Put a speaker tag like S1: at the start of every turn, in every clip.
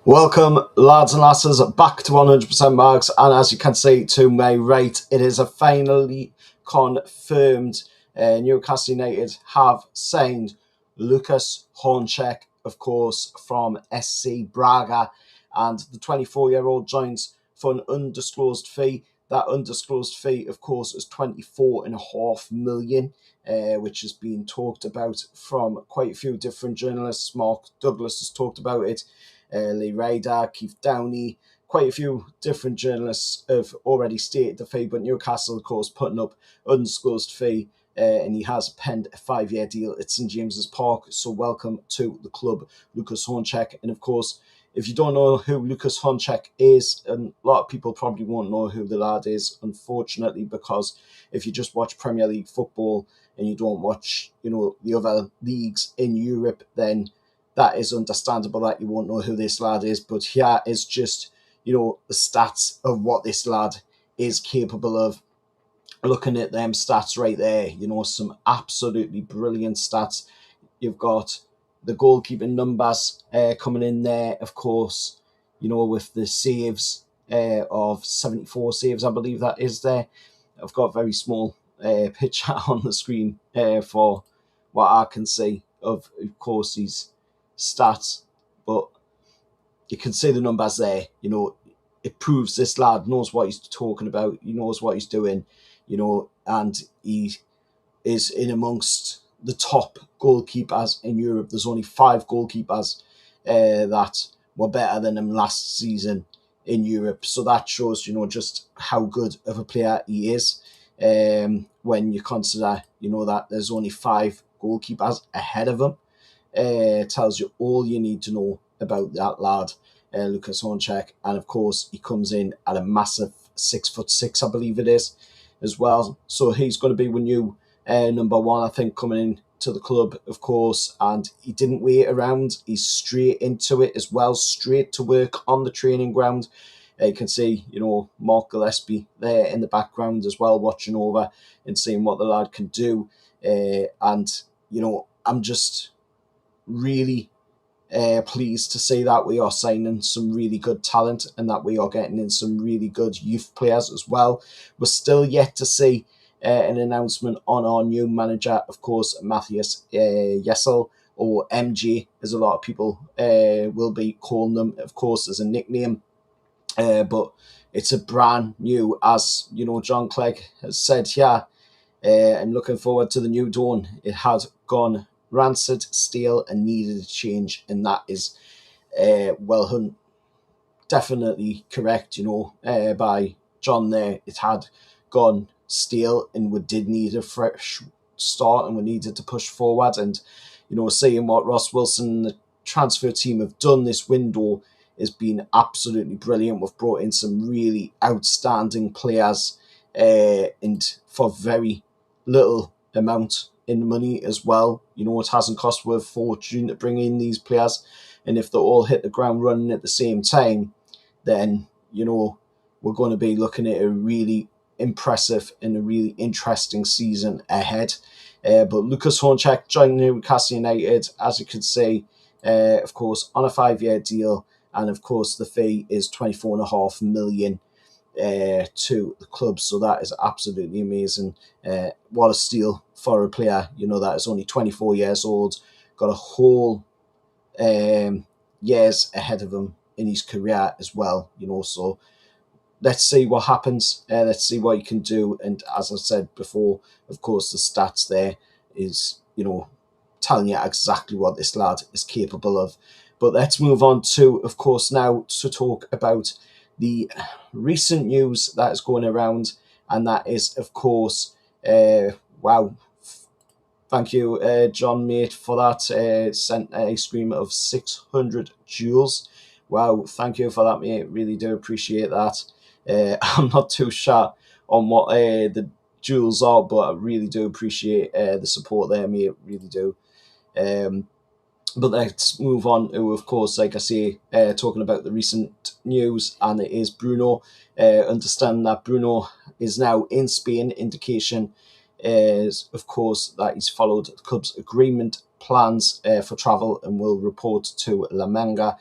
S1: Welcome, lads and lasses, back to 100% Marks, and as you can see to my right, it is a finally confirmed. Newcastle United have signed Lucas Hornicek, of course, from SC Braga, and the 24-year-old joins for an undisclosed fee. That undisclosed fee, of course, is 24.5 million, which has been talked about from quite a few different journalists. Mark Douglas has talked about it. Lee Ryder, Keith Downey, quite a few different journalists have already stated the fee, but Newcastle, of course, putting up undisclosed fee, and he has penned a 5-year deal at St James's Park. So welcome to the club, Lucas Hornicek. And of course, if you don't know who Lucas Hornicek is, and a lot of people probably won't know who the lad is, unfortunately, because if you just watch Premier League football and you don't watch, the other leagues in Europe, then that is understandable that you won't know who this lad is. But here is just, the stats of what this lad is capable of. Looking at them stats right there, some absolutely brilliant stats. You've got the goalkeeping numbers coming in there, of course, with the saves of 74 saves, I believe that is there. I've got a very small picture on the screen for what I can see of course, these stats, but you can see the numbers there. It proves this lad knows what he's talking about. He knows what he's doing, and he is in amongst the top goalkeepers in Europe. There's only 5 goalkeepers that were better than him last season in Europe. So that shows, just how good of a player he is. When you consider, that there's only 5 goalkeepers ahead of him. Tells you all you need to know about that lad, Lucas Hornicek. And of course, he comes in at a massive 6'6", I believe it is, as well. So he's going to be with new number 1, I think, coming in to the club, of course. And he didn't wait around. He's straight into it as well, straight to work on the training ground. You can see, Mark Gillespie there in the background as well, watching over and seeing what the lad can do. And, I'm just really pleased to see that we are signing some really good talent and that we are getting in some really good youth players as well. We're still yet to see an announcement on our new manager, of course, Matthias Jessel, or MG, as a lot of people will be calling them, of course, as a nickname. But it's a brand new, as John Clegg has said here. I'm looking forward to the new dawn. It has gone rancid, stale, and needed a change, and that is definitely correct, by John there. It had gone stale, and we did need a fresh start, and we needed to push forward. And seeing what Ross Wilson and the transfer team have done this window has been absolutely brilliant. We've brought in some really outstanding players, and for very little amount in money as well. It hasn't cost a fortune to bring in these players, and if they all hit the ground running at the same time, then we're going to be looking at a really impressive and a really interesting season ahead. But Lucas Hornicek joined Newcastle United, as you can see, of course, on a 5-year deal, and of course the fee is 24.5 million to the club. So that is absolutely amazing. What a steal for a player, that is only 24 years old, got a whole years ahead of him in his career as well, so let's see what happens. Let's see what he can do. And as I said before, of course, the stats there is, telling you exactly what this lad is capable of. But let's move on to, of course, now to talk about the recent news that is going around, and that is, of course, wow, thank you, John, mate, for that. Sent a stream of 600 joules. Wow, thank you for that, mate. Really do appreciate that. I'm not too sure on what the joules are, but I really do appreciate the support there, mate. Really do. But let's move on to, of course, like I say, talking about the recent news, and it is Bruno. Understand that Bruno is now in Spain. Indication is, of course, that he's followed the club's agreement plans for travel and will report to La Manga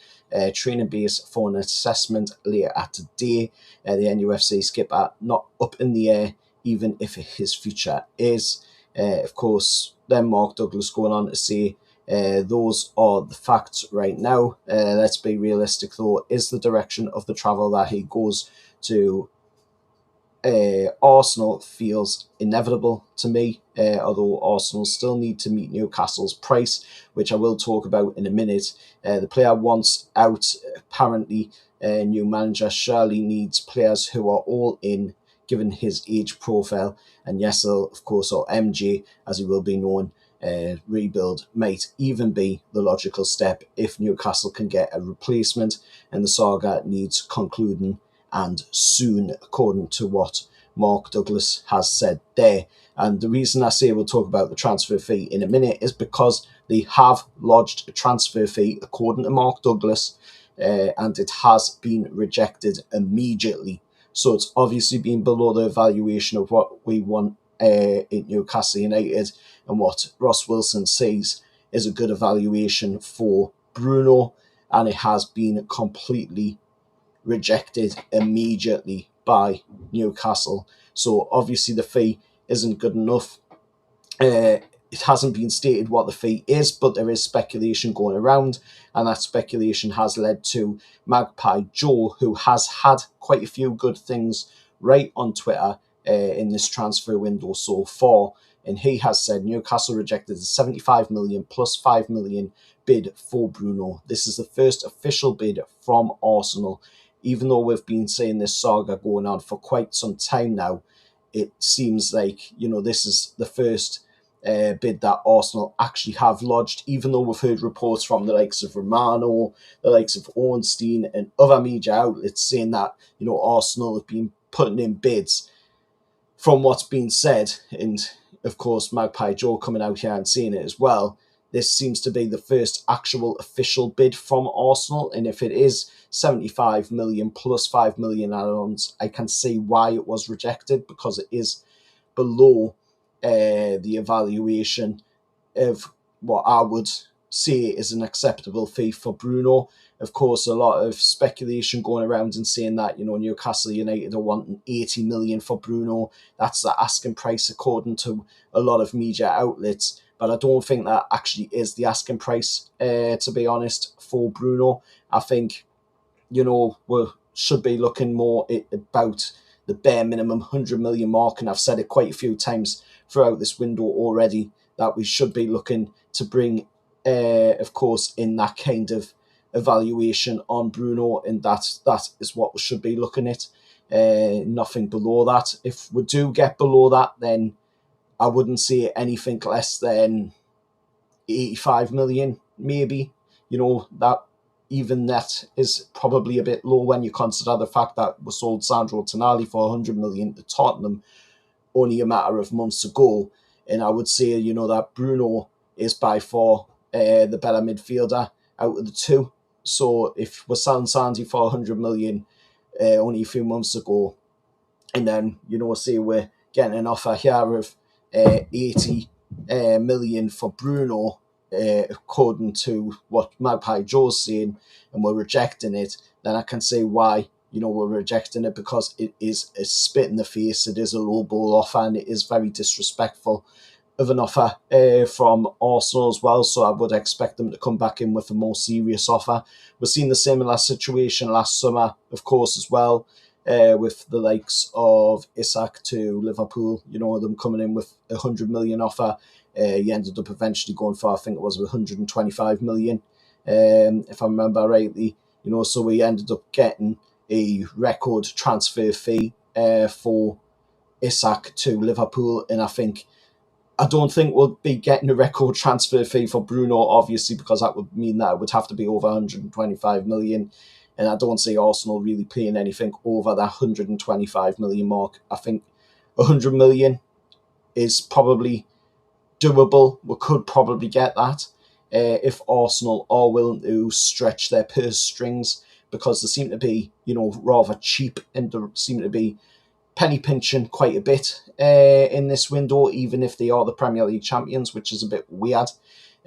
S1: training base for an assessment later today. The NUFC skipper not up in the air, even if his future is. Of course, then Mark Douglas going on to say, those are the facts right now. Let's be realistic, though. Is the direction of the travel that he goes to Arsenal feels inevitable to me, although Arsenal still need to meet Newcastle's price, which I will talk about in a minute. The player wants out. Apparently, new manager surely needs players who are all in, given his age profile. And Yesel, of course, or MJ, as he will be known, rebuild might even be the logical step if Newcastle can get a replacement, and the saga needs concluding and soon, according to what Mark Douglas has said there. And the reason I say we'll talk about the transfer fee in a minute is because they have lodged a transfer fee, according to Mark Douglas, and it has been rejected immediately. So it's obviously been below the evaluation of what we want at Newcastle United, and what Ross Wilson says is a good evaluation for Bruno, and it has been completely rejected immediately by Newcastle. So obviously the fee isn't good enough. It hasn't been stated what the fee is, but there is speculation going around, and that speculation has led to Magpie Joe, who has had quite a few good things right on Twitter in this transfer window so far, and he has said Newcastle rejected the 75 million plus 5 million bid for Bruno. This is the first official bid from Arsenal. Even though we've been saying this saga going on for quite some time now, it seems like, this is the first bid that Arsenal actually have lodged, even though we've heard reports from the likes of Romano, the likes of Ornstein and other media outlets saying that, Arsenal have been putting in bids. From what's been said, and of course Magpie Joe coming out here and saying it as well, this seems to be the first actual official bid from Arsenal, and if it is 75 million plus 5 million add-ons, I can see why it was rejected, because it is below the evaluation of what I would say is an acceptable fee for Bruno. Of course, a lot of speculation going around and saying that, Newcastle United are wanting 80 million for Bruno. That's the asking price according to a lot of media outlets. But I don't think that actually is the asking price, to be honest, for Bruno. I think, we should be looking more at about the bare minimum 100 million mark. And I've said it quite a few times throughout this window already, that we should be looking to bring, of course, in that kind of evaluation on Bruno. And that is what we should be looking at. Nothing below that. If we do get below that, then I wouldn't say anything less than 85 million, maybe. That is probably a bit low when you consider the fact that we sold Sandro Tonali for 100 million to Tottenham only a matter of months ago. And I would say, that Bruno is by far the better midfielder out of the two. So if we're selling Sandy for 100 million only a few months ago, and then, say we're getting an offer here of 80 million for Bruno, according to what Magpie Joe's saying, and we're rejecting it, then I can see why, we're rejecting it, because it is a spit in the face, it is a low ball offer, and it is very disrespectful of an offer from Arsenal as well. So I would expect them to come back in with a more serious offer. We've seen the similar situation last summer, of course, as well, with the likes of Isak to Liverpool, them coming in with a 100 million offer. He ended up eventually going for, I think it was 125 million, if I remember rightly. So we ended up getting a record transfer fee for Isak to Liverpool, and I don't think we'll be getting a record transfer fee for Bruno, obviously, because that would mean that it would have to be over 125 million. And I don't see Arsenal really paying anything over that 125 million mark. I think 100 million is probably doable. We could probably get that if Arsenal are willing to stretch their purse strings, because they seem to be, rather cheap, and they seem to be penny pinching quite a bit in this window, even if they are the Premier League champions, which is a bit weird.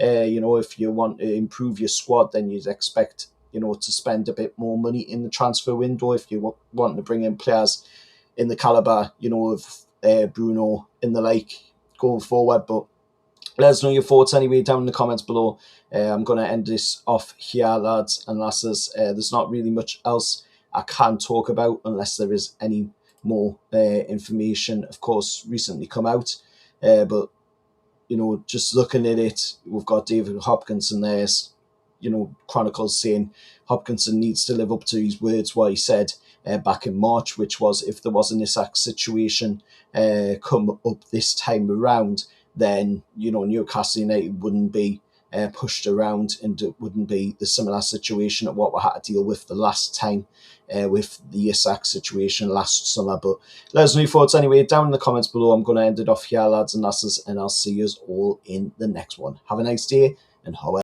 S1: if you want to improve your squad, then you'd expect, to spend a bit more money in the transfer window if you want to bring in players in the calibre, of Bruno in the like going forward. But let us know your thoughts anyway down in the comments below. I'm going to end this off here, lads and lasses. There's not really much else I can talk about unless there is any more information, of course, recently come out. But, just looking at it, we've got David Hopkinson there, chronicles saying Hopkinson needs to live up to his words, what he said back in March, which was if there was an Isak situation come up this time around, then, Newcastle United wouldn't be pushed around, and it wouldn't be the similar situation of what we had to deal with the last time with the Isak situation last summer. But let us know your thoughts anyway down in the comments below. I'm going to end it off here, lads and lasses, and I'll see you all in the next one. Have a nice day, and how